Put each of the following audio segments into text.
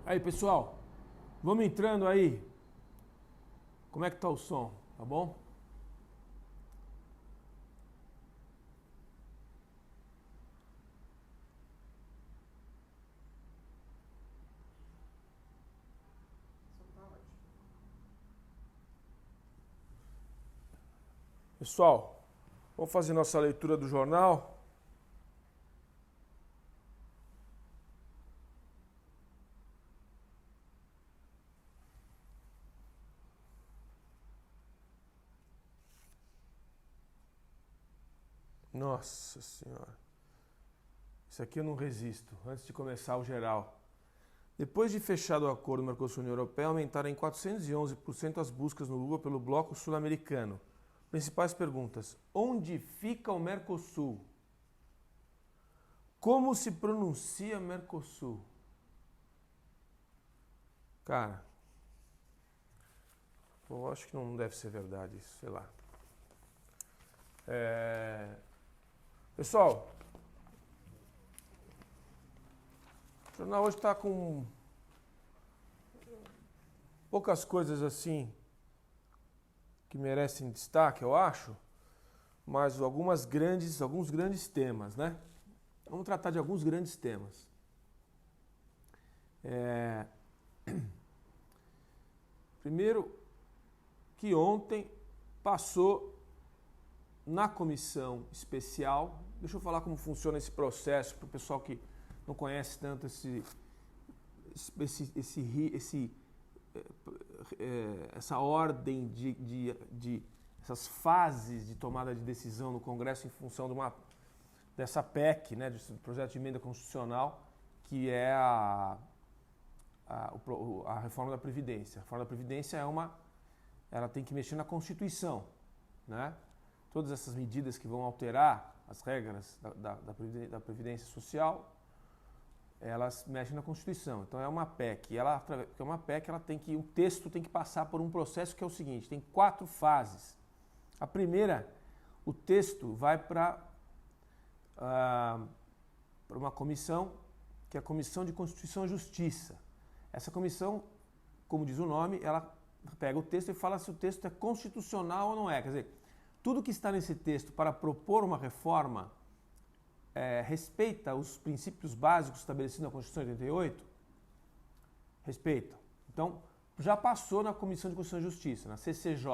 Aí, pessoal, vamos entrando aí. Como é que tá o som? Tá bom? Pessoal, vamos fazer nossa leitura do jornal. Nossa Senhora. Isso aqui eu não resisto. Antes de começar o geral. Depois de fechado o acordo Mercosul-União Europeia, aumentaram em 411% as buscas no Google pelo bloco sul-americano. Principais perguntas. Onde fica o Mercosul? Como se pronuncia Mercosul? Cara, eu acho que não deve ser verdade isso, sei lá. Pessoal, o jornal hoje está com poucas coisas assim que merecem destaque, eu acho, mas alguns grandes temas, né? Vamos tratar de alguns grandes temas. Primeiro, que ontem passou na comissão especial. Deixa eu falar como funciona esse processo para o pessoal que não conhece tanto essa ordem essas fases de tomada de decisão no Congresso em função dessa PEC, né, desse projeto de emenda constitucional, que é a reforma da Previdência. A reforma da Previdência ela tem que mexer na Constituição, né? Todas essas medidas que vão alterar as regras da Previdência Social, elas mexem na Constituição. Então é uma PEC. O texto tem que passar por um processo que é o seguinte: tem 4 fases. A primeira, o texto vai para uma comissão, que é a Comissão de Constituição e Justiça. Essa comissão, como diz o nome, ela pega o texto e fala se o texto é constitucional ou não é. Quer dizer, tudo que está nesse texto para propor uma reforma respeita os princípios básicos estabelecidos na Constituição de 88? Respeita. Então, já passou na Comissão de Constituição e Justiça, na CCJ.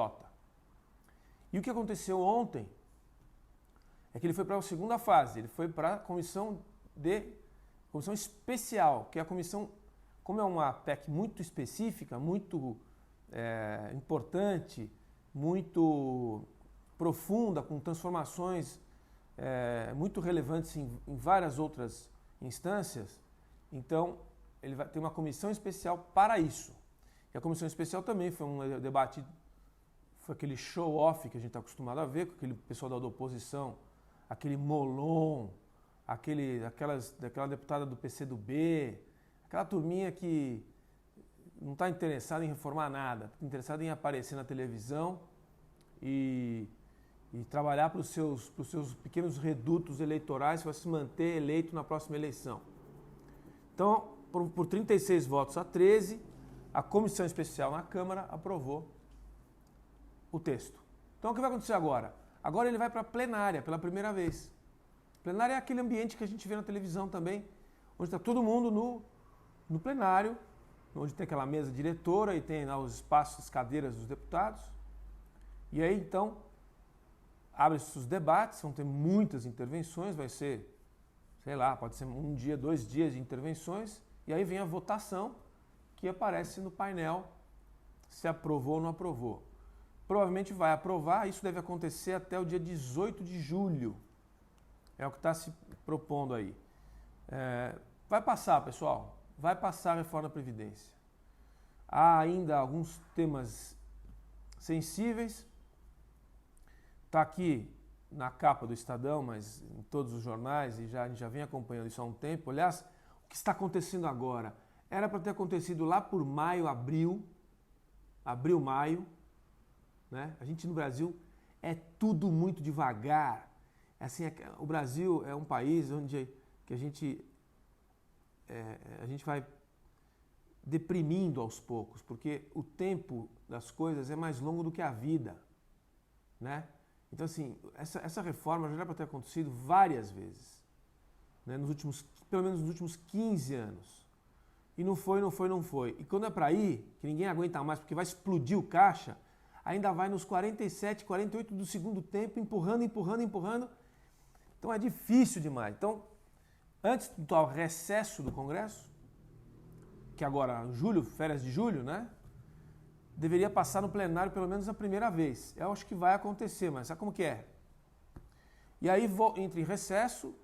E o que aconteceu ontem é que ele foi para a segunda fase, ele foi para a comissão especial, que é a comissão, como é uma PEC muito específica, muito importante, muito profunda, com transformações muito relevantes em várias outras instâncias, então ele vai ter uma comissão especial para isso. E a comissão especial também foi um debate, foi aquele show-off que a gente está acostumado a ver, com aquele pessoal da oposição, aquele Molon, daquela deputada do PCdoB, aquela turminha que não está interessada em reformar nada, está interessada em aparecer na televisão e trabalhar para os seus pequenos redutos eleitorais para se manter eleito na próxima eleição. Então, por 36 votos a 13, a comissão especial na Câmara aprovou o texto. Então, o que vai acontecer agora? Agora ele vai para a plenária pela primeira vez. Plenária é aquele ambiente que a gente vê na televisão também, onde está todo mundo no plenário, onde tem aquela mesa diretora e tem lá os espaços, as cadeiras dos deputados. E aí, então, abre-se os debates, vão ter muitas intervenções, vai ser, sei lá, pode ser 1 dia, 2 dias de intervenções, e aí vem a votação que aparece no painel se aprovou ou não aprovou. Provavelmente vai aprovar, isso deve acontecer até o dia 18 de julho, é o que está se propondo aí. Vai passar, pessoal, vai passar a reforma da Previdência. Há ainda alguns temas sensíveis. Está aqui na capa do Estadão, mas em todos os jornais, e a gente já vem acompanhando isso há um tempo. Aliás, o que está acontecendo agora? Era para ter acontecido lá por abril, maio, né? A gente no Brasil é tudo muito devagar. Assim, o Brasil é um país onde que a gente vai deprimindo aos poucos, porque o tempo das coisas é mais longo do que a vida, né? Então, assim, essa reforma já era para ter acontecido várias vezes, né? Pelo menos nos últimos 15 anos. E não foi. E quando é para ir, que ninguém aguenta mais, porque vai explodir o caixa, ainda vai nos 47, 48 do segundo tempo, empurrando. Então é difícil demais. Então, antes do tal recesso do Congresso, que agora, julho, férias de julho, né? Deveria passar no plenário pelo menos a primeira vez. Eu acho que vai acontecer, mas sabe como que é? E aí entra em recesso,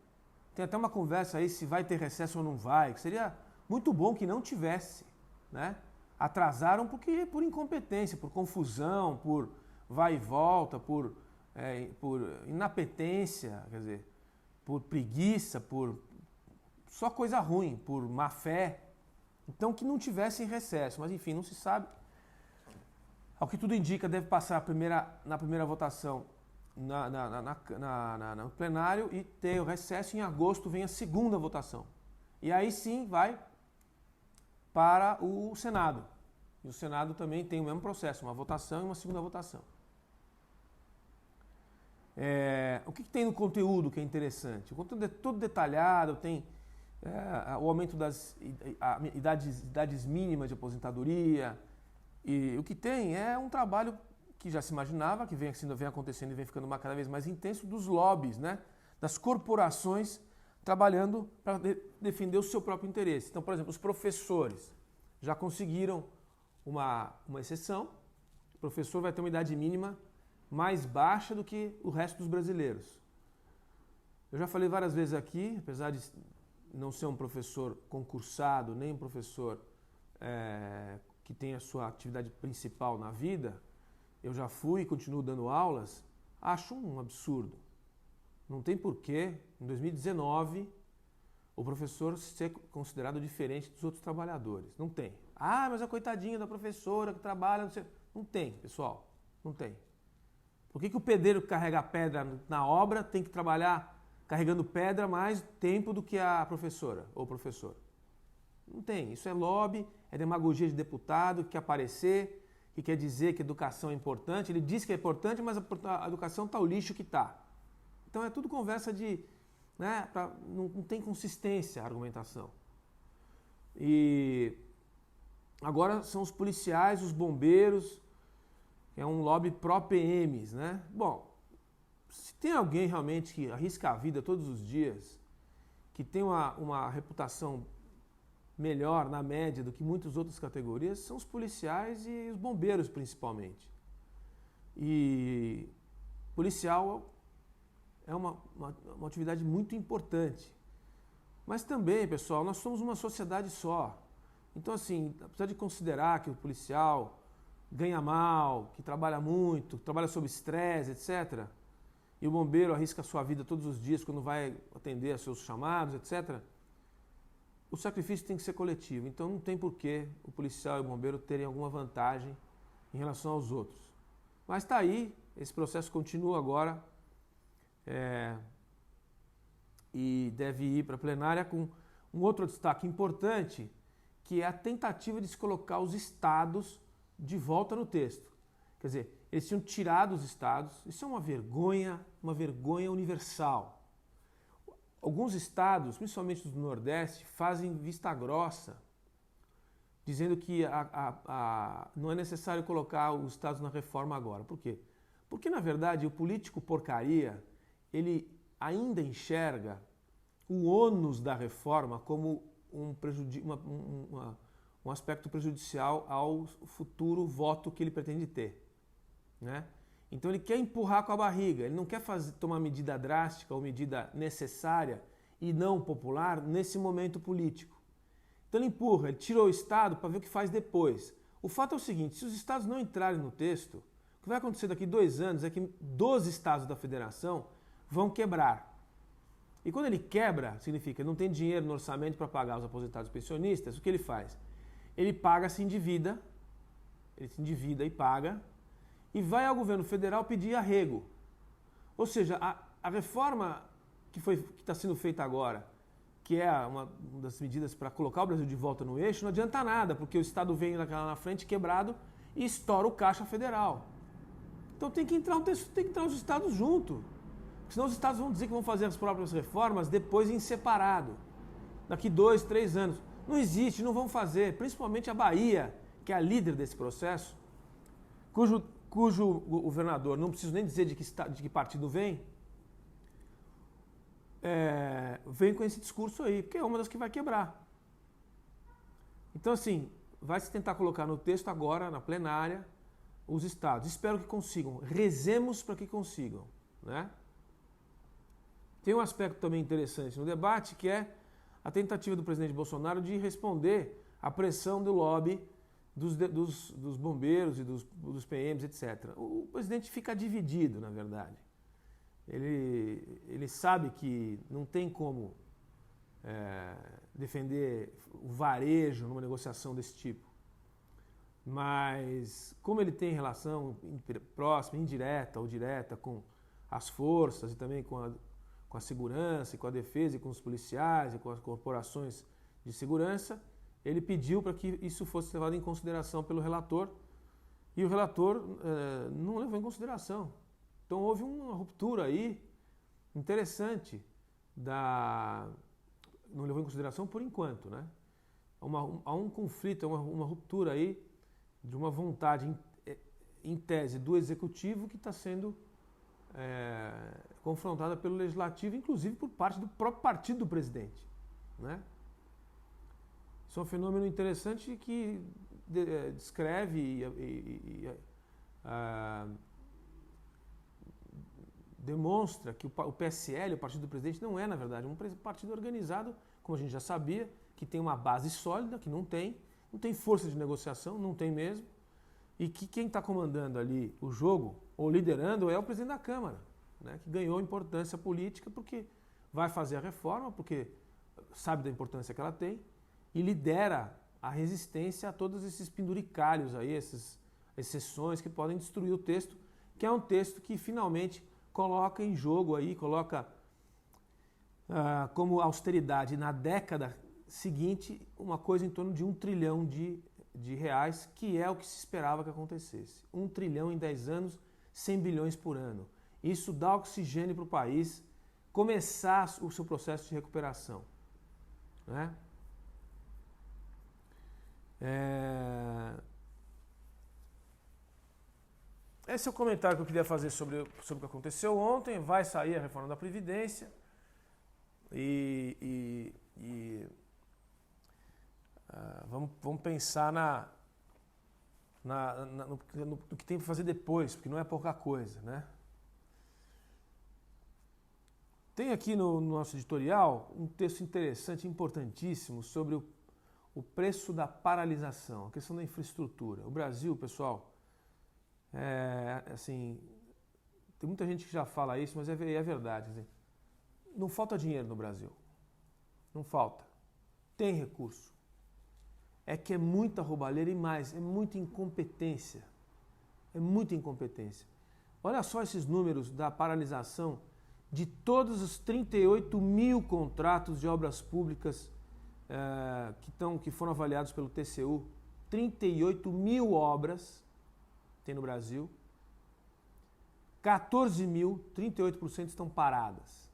tem até uma conversa aí se vai ter recesso ou não vai, que seria muito bom que não tivesse, né? Atrasaram por incompetência, por confusão, por vai e volta, por inapetência, quer dizer, por preguiça, por só coisa ruim, por má fé. Então que não tivesse recesso, mas enfim, não se sabe. Ao que tudo indica, deve passar na primeira votação no plenário e ter o recesso. Em agosto vem a segunda votação. E aí sim vai para o Senado. E o Senado também tem o mesmo processo, uma votação e uma segunda votação. O que tem no conteúdo que é interessante? O conteúdo é todo detalhado, tem o aumento das idades mínimas de aposentadoria. E o que tem é um trabalho que já se imaginava, que vem acontecendo e vem ficando cada vez mais intenso, dos lobbies, né? Das corporações trabalhando para defender o seu próprio interesse. Então, por exemplo, os professores já conseguiram uma exceção. O professor vai ter uma idade mínima mais baixa do que o resto dos brasileiros. Eu já falei várias vezes aqui, apesar de não ser um professor concursado, nem um professor que tem a sua atividade principal na vida, eu já fui e continuo dando aulas, acho um absurdo. Não tem porquê, em 2019, o professor ser considerado diferente dos outros trabalhadores. Não tem. Ah, mas a coitadinha da professora que trabalha... Não tem, pessoal. Não tem. Por que o pedreiro que carrega pedra na obra tem que trabalhar carregando pedra mais tempo do que a professora ou o professor? Não tem. Isso é lobby, é demagogia de deputado que quer aparecer, que quer dizer que educação é importante. Ele diz que é importante, mas a educação está o lixo que está. Então é tudo conversa de... Né, não tem consistência a argumentação. E agora são os policiais, os bombeiros, que é um lobby pró-PMs, né? Bom, se tem alguém realmente que arrisca a vida todos os dias, que tem uma reputação melhor na média do que muitas outras categorias, são os policiais e os bombeiros principalmente. E policial é uma atividade muito importante. Mas também, pessoal, nós somos uma sociedade só. Então, assim, apesar de considerar que o policial ganha mal, que trabalha muito, que trabalha sob estresse, etc., e o bombeiro arrisca a sua vida todos os dias quando vai atender a seus chamados, etc., o sacrifício tem que ser coletivo. Então, não tem porquê o policial e o bombeiro terem alguma vantagem em relação aos outros. Mas está aí, esse processo continua agora, e deve ir para a plenária com um outro destaque importante, que é a tentativa de se colocar os estados de volta no texto. Quer dizer, eles tinham tirado os estados, isso é uma vergonha universal. Alguns estados, principalmente do Nordeste, fazem vista grossa, dizendo que não é necessário colocar os estados na reforma agora. Por quê? Porque, na verdade, o político porcaria, ele ainda enxerga o ônus da reforma como um aspecto prejudicial ao futuro voto que ele pretende ter, né? Então ele quer empurrar com a barriga, ele não quer tomar medida drástica ou medida necessária e não popular nesse momento político. Então ele empurra, ele tira o Estado para ver o que faz depois. O fato é o seguinte, se os Estados não entrarem no texto, o que vai acontecer daqui 2 anos é que 12 Estados da Federação vão quebrar. E quando ele quebra, significa que não tem dinheiro no orçamento para pagar os aposentados pensionistas, o que ele faz? Ele se endivida e paga, e vai ao governo federal pedir arrego. Ou seja, a reforma que está sendo feita agora, que é uma das medidas para colocar o Brasil de volta no eixo, não adianta nada, porque o Estado vem lá na frente quebrado e estoura o caixa federal. Então tem que entrar os Estados junto. Senão os Estados vão dizer que vão fazer as próprias reformas depois em separado. Daqui 2, 3 anos. Não existe, não vão fazer. Principalmente a Bahia, que é a líder desse processo, cujo governador, não preciso nem dizer de que partido vem, vem com esse discurso aí, porque é uma das que vai quebrar. Então, assim, vai se tentar colocar no texto agora, na plenária, os estados. Espero que consigam. Rezemos para que consigam, né? Tem um aspecto também interessante no debate, que é a tentativa do presidente Bolsonaro de responder à pressão do lobby dos bombeiros e dos PMs, etc. O presidente fica dividido, na verdade. Ele sabe que não tem como defender o varejo numa negociação desse tipo. Mas, como ele tem relação próxima, indireta ou direta com as forças e também com a segurança, e com a defesa, e com os policiais, e com as corporações de segurança, ele pediu para que isso fosse levado em consideração pelo relator, e o relator não levou em consideração. Então houve uma ruptura aí interessante, não levou em consideração por enquanto, né? Há um conflito, uma ruptura aí de uma vontade, em tese, do executivo que está sendo confrontada pelo legislativo, inclusive por parte do próprio partido do presidente, né? Isso é um fenômeno interessante que descreve e demonstra que o PSL, o partido do presidente, não é, na verdade, um partido organizado, como a gente já sabia, que tem uma base sólida, que não tem força de negociação, não tem mesmo, e que quem está comandando ali o jogo, ou liderando, é o presidente da Câmara, né, que ganhou importância política porque vai fazer a reforma, porque sabe da importância que ela tem, e lidera a resistência a todos esses penduricalhos aí, essas exceções que podem destruir o texto, que é um texto que finalmente coloca em jogo aí, coloca como austeridade na década seguinte uma coisa em torno de 1 trilhão de reais, que é o que se esperava que acontecesse. 1 trilhão em 10 anos, 100 bilhões por ano. Isso dá oxigênio para o país começar o seu processo de recuperação, né? Esse é o comentário que eu queria fazer sobre o que aconteceu ontem. Vai sair a reforma da Previdência vamos pensar no que tem que fazer depois, porque não é pouca coisa, né? Tem aqui no nosso editorial um texto interessante, importantíssimo, sobre o preço da paralisação, a questão da infraestrutura. O Brasil, pessoal, assim, tem muita gente que já fala isso, mas é verdade. Assim, não falta dinheiro no Brasil. Não falta. Tem recurso. É que é muita roubalheira e mais, é muita incompetência. É muita incompetência. Olha só esses números da paralisação de todos os 38 mil contratos de obras públicas que foram avaliados pelo TCU. 38 mil obras tem no Brasil. 14 mil, 38% estão paradas.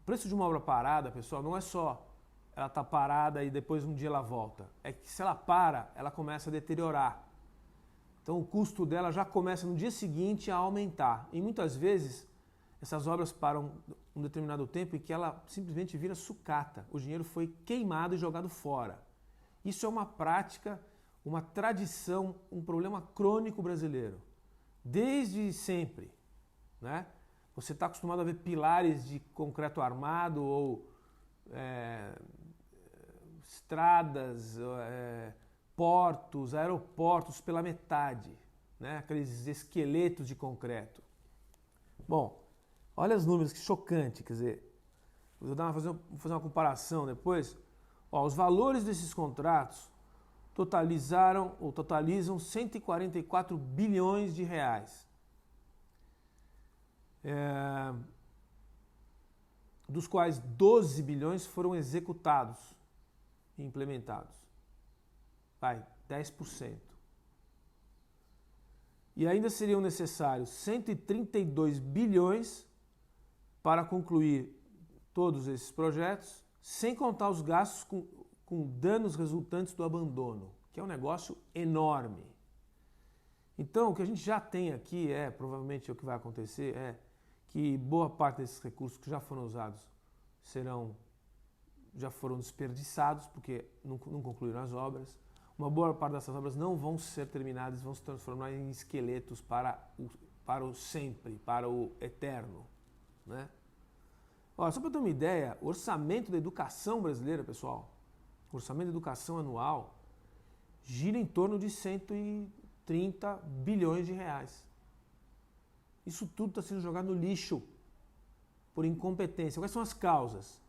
O preço de uma obra parada, pessoal, não é só ela está parada e depois um dia ela volta. É que se ela para, ela começa a deteriorar. Então o custo dela já começa no dia seguinte a aumentar. E muitas vezes essas obras param um determinado tempo e que ela simplesmente vira sucata. O dinheiro foi queimado e jogado fora. Isso é uma prática, uma tradição, um problema crônico brasileiro. Desde sempre, né? Você está acostumado a ver pilares de concreto armado ou estradas, portos, aeroportos pela metade, né? Aqueles esqueletos de concreto. Bom, olha os números, que chocante, quer dizer, vou fazer uma comparação depois. Ó, os valores desses contratos totalizam 144 bilhões de reais. dos quais 12 bilhões foram executados e implementados. Vai, 10%. E ainda seriam necessários 132 bilhões para concluir todos esses projetos, sem contar os gastos com danos resultantes do abandono, que é um negócio enorme. Então, o que a gente já tem aqui provavelmente o que vai acontecer que boa parte desses recursos que já foram usados já foram desperdiçados, porque não concluíram as obras. Uma boa parte dessas obras não vão ser terminadas, vão se transformar em esqueletos para o sempre, para o eterno, né? Olha, só para ter uma ideia, o orçamento da educação brasileira, pessoal, o orçamento da educação anual gira em torno de 130 bilhões de reais. Isso tudo está sendo jogado no lixo por incompetência. Quais são as causas?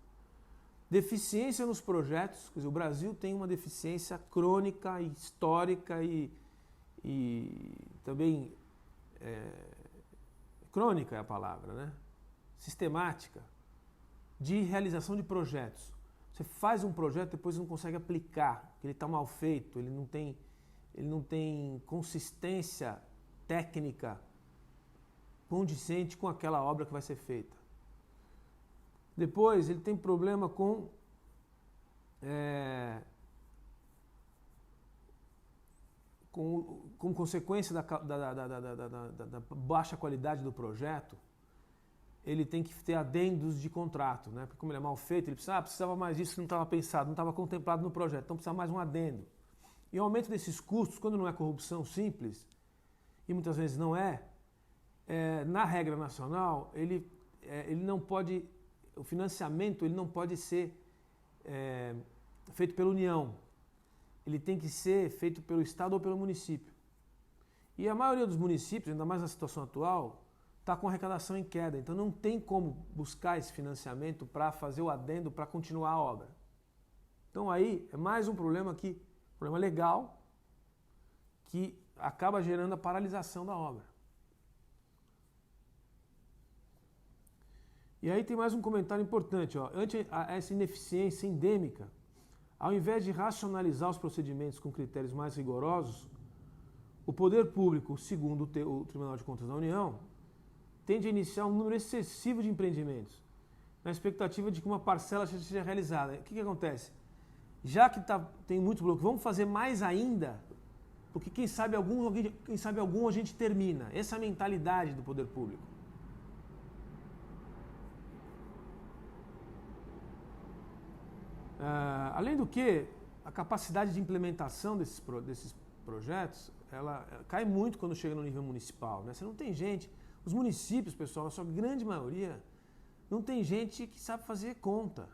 Deficiência nos projetos. Quer dizer, o Brasil tem uma deficiência crônica, histórica e também crônica é a palavra, né? Sistemática, de realização de projetos. Você faz um projeto, depois não consegue aplicar, ele está mal feito, ele não tem consistência técnica condizente com aquela obra que vai ser feita. Depois, ele tem problema com consequência da baixa qualidade do projeto, ele tem que ter adendos de contrato, né? Porque como ele é mal feito, ele precisava mais disso, não estava pensado, não estava contemplado no projeto, então precisa mais um adendo. E o aumento desses custos, quando não é corrupção simples, e muitas vezes não na regra nacional, ele não pode, o financiamento ele não pode ser feito pela União. Ele tem que ser feito pelo Estado ou pelo município. E a maioria dos municípios, ainda mais na situação atual, está com arrecadação em queda. Então não tem como buscar esse financiamento para fazer o adendo para continuar a obra. Então aí é mais um problema legal, que acaba gerando a paralisação da obra. E aí tem mais um comentário importante. Ante essa ineficiência endêmica, ao invés de racionalizar os procedimentos com critérios mais rigorosos, o poder público, segundo o Tribunal de Contas da União, tende a iniciar um número excessivo de empreendimentos, na expectativa de que uma parcela seja realizada. O que acontece? Já que tem muitos blocos, vamos fazer mais ainda, porque quem sabe algum a gente termina. Essa é a mentalidade do poder público. Além do que, a capacidade de implementação desses projetos, ela cai muito quando chega no nível municipal, né? Você não tem gente, os municípios, pessoal, na sua grande maioria, não tem gente que sabe fazer conta.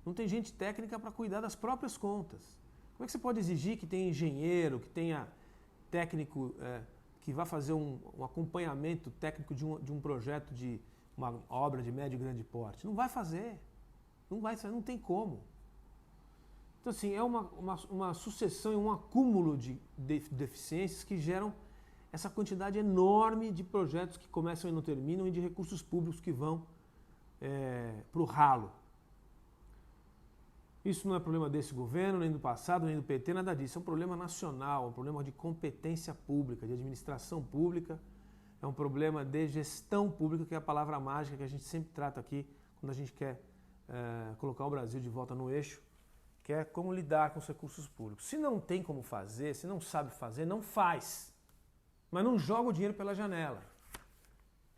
Não tem gente técnica para cuidar das próprias contas. Como é que você pode exigir que tenha engenheiro, que tenha técnico que vá fazer um acompanhamento técnico de um projeto de uma obra de médio e grande porte? Não vai fazer. Não tem como. Então, assim, é uma sucessão e um acúmulo de deficiências que geram essa quantidade enorme de projetos que começam e não terminam e de recursos públicos que vão para o ralo. Isso não é problema desse governo, nem do passado, nem do PT, nada disso. É um problema nacional, um problema de competência pública, de administração pública. É um problema de gestão pública, que é a palavra mágica que a gente sempre trata aqui quando a gente quer colocar o Brasil de volta no eixo, que é como lidar com os recursos públicos. Se não tem como fazer, se não sabe fazer, não faz. Mas não joga o dinheiro pela janela.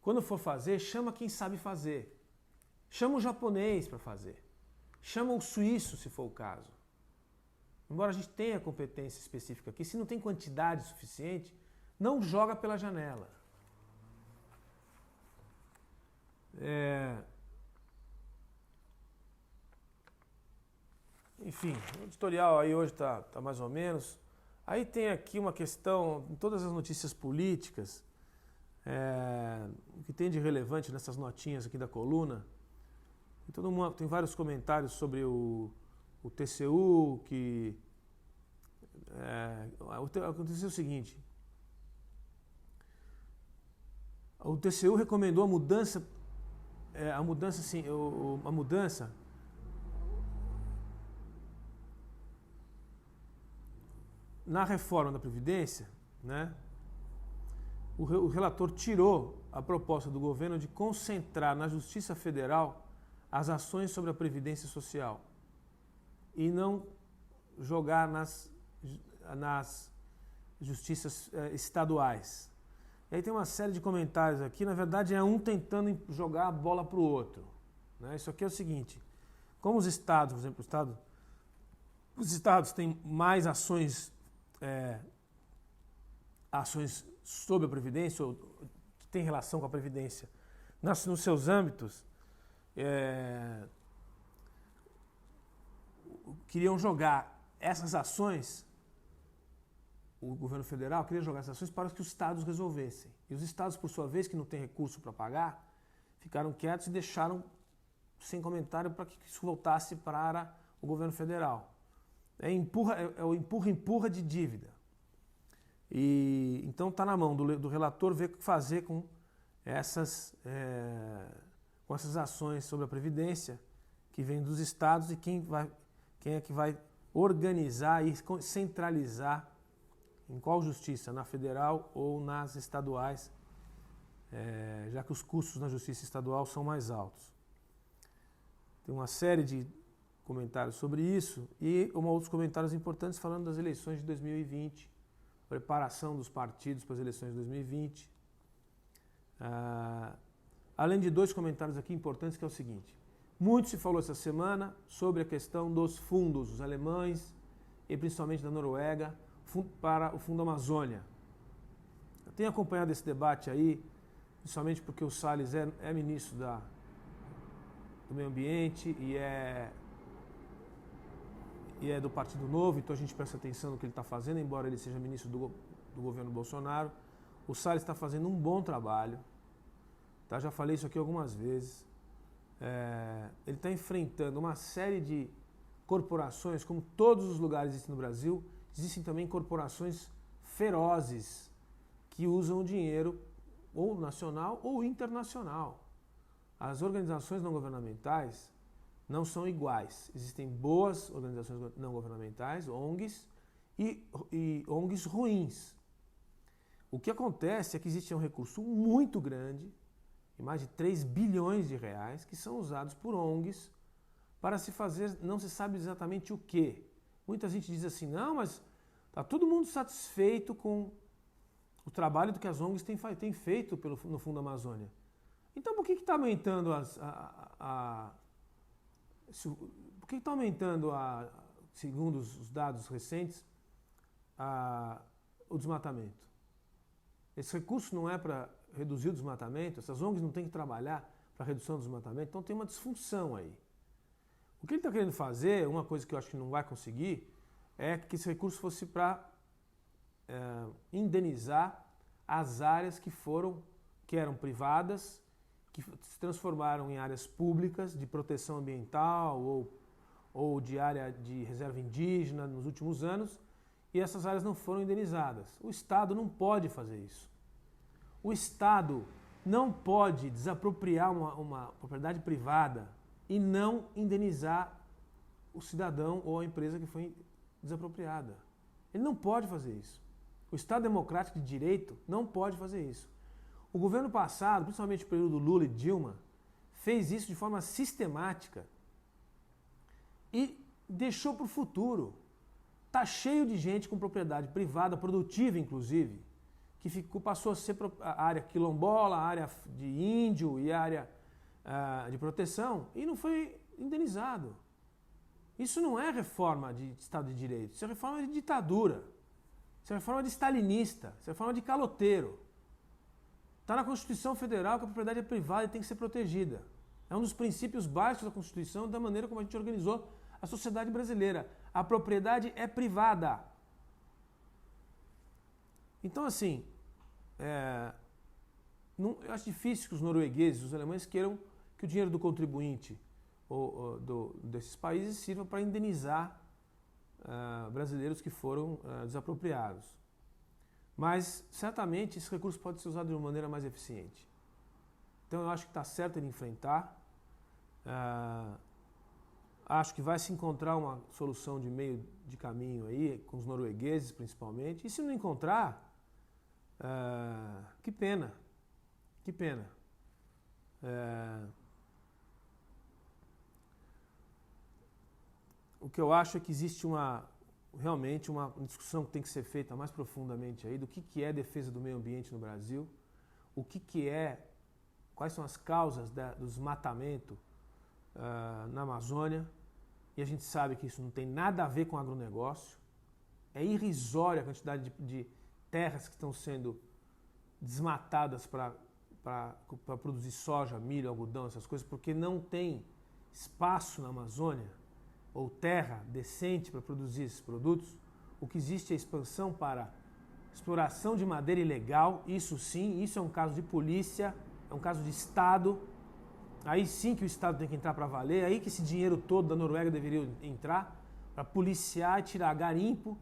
Quando for fazer, chama quem sabe fazer. Chama o japonês para fazer. Chama o suíço, se for o caso. Embora a gente tenha competência específica aqui, se não tem quantidade suficiente, não joga pela janela. Enfim, o editorial aí hoje está mais ou menos. Aí tem aqui uma questão, em todas as notícias políticas, o que tem de relevante nessas notinhas aqui da coluna. Tem vários comentários sobre o TCU, que aconteceu o seguinte. O TCU recomendou a mudança a mudança, assim, a mudança na reforma da Previdência, né? O relator tirou a proposta do governo de concentrar na Justiça Federal as ações sobre a Previdência Social e não jogar nas justiças estaduais. E aí tem uma série de comentários aqui, na verdade é um tentando jogar a bola para o outro. Né? Isso aqui é o seguinte, como os estados, por exemplo, os estados têm mais ações sobre a Previdência, ou que tem relação com a Previdência, nos seus âmbitos, queriam jogar essas ações, o governo federal queria jogar essas ações para que os estados resolvessem. E os estados, por sua vez, que não têm recurso para pagar, ficaram quietos e deixaram sem comentário para que isso voltasse para o governo federal. É o empurra-empurra de dívida. E então está na mão do relator ver o que fazer com essas ações sobre a Previdência que vêm dos estados e quem é que vai organizar e centralizar em qual justiça, na federal ou nas estaduais, já que os custos na justiça estadual são mais altos. Tem uma série de comentários sobre isso e outros comentários importantes falando das eleições de 2020, preparação dos partidos para as eleições de 2020. Além de dois comentários aqui importantes, que é o seguinte: muito se falou essa semana sobre a questão dos fundos, os alemães e principalmente da Noruega, para o Fundo Amazônia. Eu tenho acompanhado esse debate aí, principalmente porque o Salles é ministro do Meio Ambiente e é do Partido Novo, então a gente presta atenção no que ele está fazendo, embora ele seja ministro do governo Bolsonaro. O Salles está fazendo um bom trabalho, tá? Já falei isso aqui algumas vezes. Ele está enfrentando uma série de corporações, como todos os lugares existem no Brasil, existem também corporações ferozes que usam o dinheiro ou nacional ou internacional. As organizações não governamentais não são iguais. Existem boas organizações não governamentais, ONGs, e ONGs ruins. O que acontece é que existe um recurso muito grande, mais de 3 bilhões de reais, que são usados por ONGs para se fazer, não se sabe exatamente o quê. Muita gente diz assim, não, mas está todo mundo satisfeito com o trabalho que as ONGs têm feito no Fundo Amazônia. Então por que está aumentando por que está aumentando, segundo os dados recentes, o desmatamento? Esse recurso não é para reduzir o desmatamento, essas ONGs não têm que trabalhar para a redução do desmatamento, então tem uma disfunção aí. O que ele está querendo fazer, uma coisa que eu acho que não vai conseguir, é que esse recurso fosse para indenizar as áreas que eram privadas, que se transformaram em áreas públicas de proteção ambiental ou de área de reserva indígena nos últimos anos, e essas áreas não foram indenizadas. O Estado não pode fazer isso. O Estado não pode desapropriar uma propriedade privada e não indenizar o cidadão ou a empresa que foi desapropriada. Ele não pode fazer isso. O Estado democrático de direito não pode fazer isso. O governo passado, principalmente o período Lula e Dilma, fez isso de forma sistemática e deixou para o futuro. Está cheio de gente com propriedade privada, produtiva inclusive, que passou a ser a área quilombola, a área de índio e a área de proteção e não foi indenizado. Isso não é reforma de Estado de Direito, isso é reforma de ditadura, isso é reforma de stalinista, isso é reforma de caloteiro. Está na Constituição Federal que a propriedade é privada e tem que ser protegida. É um dos princípios básicos da Constituição e da maneira como a gente organizou a sociedade brasileira. A propriedade é privada. Então, assim, eu acho difícil que os noruegueses, os alemães queiram que o dinheiro do contribuinte desses países sirva para indenizar brasileiros que foram desapropriados. Mas, certamente, esse recurso pode ser usado de uma maneira mais eficiente. Então eu acho que está certo ele enfrentar. Acho que vai se encontrar uma solução de meio de caminho aí, com os noruegueses principalmente. E se não encontrar, que pena. Que pena. O que eu acho é que existe realmente uma discussão que tem que ser feita mais profundamente aí do que é defesa do meio ambiente no Brasil, quais são as causas do desmatamento na Amazônia, e a gente sabe que isso não tem nada a ver com agronegócio. É irrisória a quantidade de terras que estão sendo desmatadas para produzir soja, milho, algodão, essas coisas, porque não tem espaço na Amazônia ou terra decente para produzir esses produtos. O que existe é expansão para exploração de madeira ilegal. Isso sim, isso é um caso de polícia, é um caso de Estado. Aí sim que o Estado tem que entrar para valer, aí que esse dinheiro todo da Noruega deveria entrar para policiar e tirar garimpo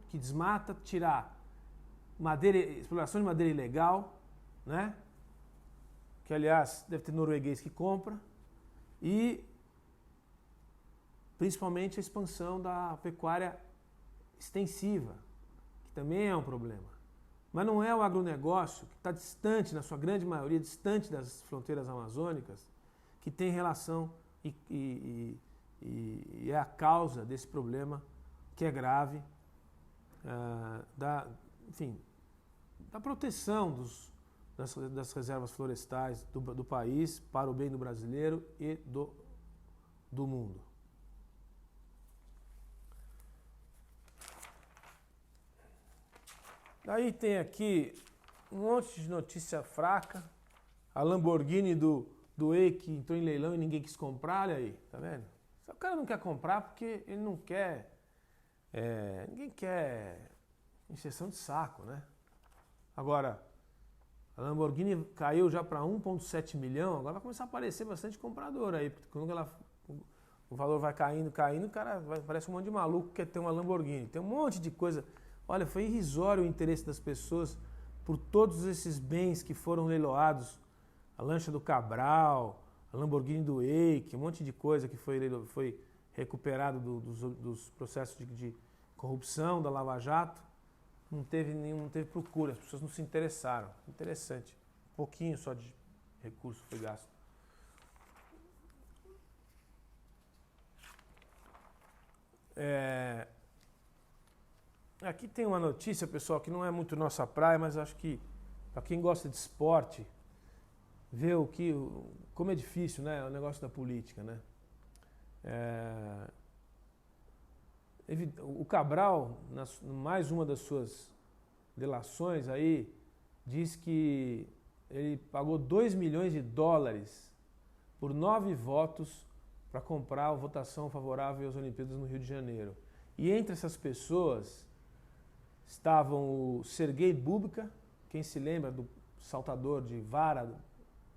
que desmata, tirar exploração de madeira ilegal, né? Que aliás deve ter norueguês que compra, e principalmente a expansão da pecuária extensiva, que também é um problema. Mas não é o agronegócio, que está distante, na sua grande maioria, distante das fronteiras amazônicas, que tem relação e é a causa desse problema que é grave, da proteção das reservas florestais do país para o bem do brasileiro e do mundo. Aí tem aqui um monte de notícia fraca. A Lamborghini do Eike entrou em leilão e ninguém quis comprar, olha aí, tá vendo? O cara não quer comprar porque ele não quer... ninguém quer encheção de saco, né? Agora, a Lamborghini caiu já para 1,7 milhão, agora vai começar a aparecer bastante comprador aí, porque quando o valor vai caindo, o cara parece um monte de maluco que quer ter uma Lamborghini. Tem um monte de coisa... Olha, foi irrisório o interesse das pessoas por todos esses bens que foram leiloados. A lancha do Cabral, a Lamborghini do Eike, um monte de coisa que foi recuperado dos processos de corrupção da Lava Jato. Não teve procura, as pessoas não se interessaram. Interessante. Um pouquinho só de recurso foi gasto. Aqui tem uma notícia, pessoal, que não é muito nossa praia, mas acho que para quem gosta de esporte, vê como é difícil, né, o negócio da política, né? O Cabral, mais uma das suas delações aí, diz que ele pagou $2 milhões por 9 votos para comprar a votação favorável às Olimpíadas no Rio de Janeiro. E entre essas pessoas estavam o Sergei Bubka, quem se lembra do saltador de vara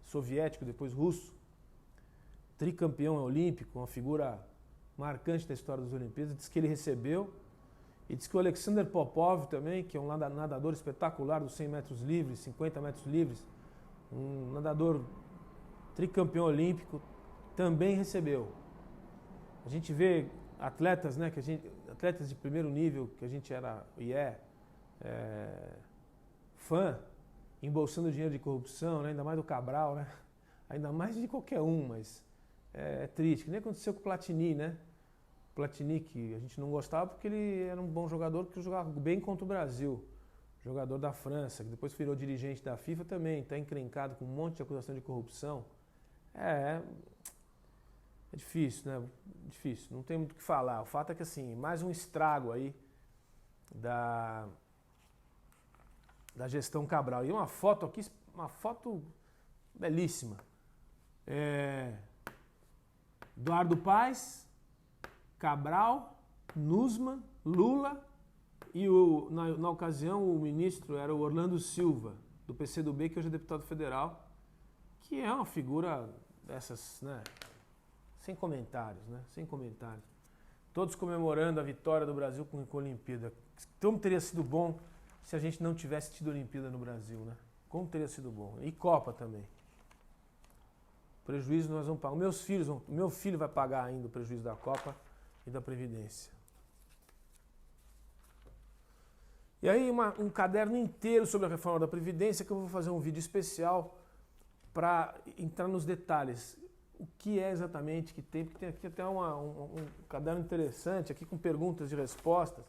soviético, depois russo, tricampeão olímpico, uma figura marcante da história das Olimpíadas, diz que ele recebeu, e diz que o Alexander Popov também, que é um nadador espetacular dos 100 metros livres, 50 metros livres, um nadador tricampeão olímpico, também recebeu. A gente vê atletas, né, atletas de primeiro nível, que a gente era e fã, embolsando dinheiro de corrupção, né, ainda mais do Cabral, né, ainda mais de qualquer um, mas é triste. Que nem aconteceu com o Platini, né? Platini, que a gente não gostava porque ele era um bom jogador, que jogava bem contra o Brasil. Jogador da França, que depois virou dirigente da FIFA também, está encrencado com um monte de acusação de corrupção. É difícil, né? Difícil, não tem muito o que falar. O fato é que, assim, mais um estrago aí da gestão Cabral. E uma foto aqui, uma foto belíssima. Eduardo Paes, Cabral, Nussmann, Lula e, na ocasião, o ministro era o Orlando Silva, do PCdoB, que hoje é deputado federal, que é uma figura dessas, né? Sem comentários, né? Sem comentários. Todos comemorando a vitória do Brasil com a Olimpíada. Como teria sido bom se a gente não tivesse tido Olimpíada no Brasil, né? Como teria sido bom. E Copa também. Prejuízo nós vamos pagar. Meu filho vai pagar ainda o prejuízo da Copa e da Previdência. E aí um caderno inteiro sobre a reforma da Previdência, que eu vou fazer um vídeo especial para entrar nos detalhes. O que é exatamente que tem, porque tem aqui até um caderno interessante, aqui com perguntas e respostas.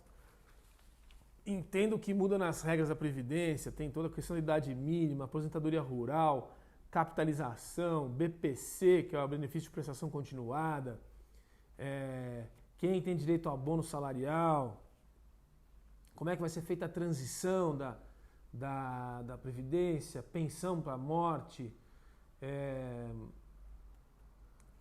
Entendo o que muda nas regras da Previdência, tem toda a questão da idade mínima, aposentadoria rural, capitalização, BPC, que é o benefício de prestação continuada, quem tem direito ao bônus salarial, como é que vai ser feita a transição da Previdência, pensão para a morte,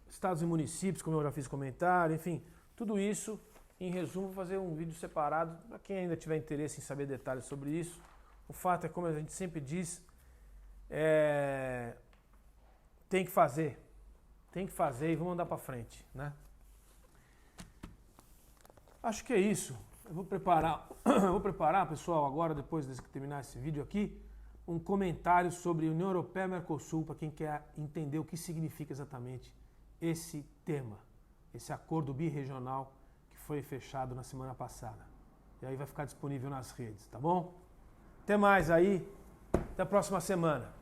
estados e municípios, como eu já fiz comentário, enfim, tudo isso, em resumo, vou fazer um vídeo separado para quem ainda tiver interesse em saber detalhes sobre isso. O fato é, como a gente sempre diz, tem que fazer e vamos andar para frente, né? Acho que é isso. Eu vou preparar, pessoal, agora, depois de terminar esse vídeo aqui, um comentário sobre União Europeia e Mercosul, para quem quer entender o que significa exatamente esse tema, esse acordo birregional que foi fechado na semana passada. E aí vai ficar disponível nas redes, tá bom? Até mais aí, até a próxima semana.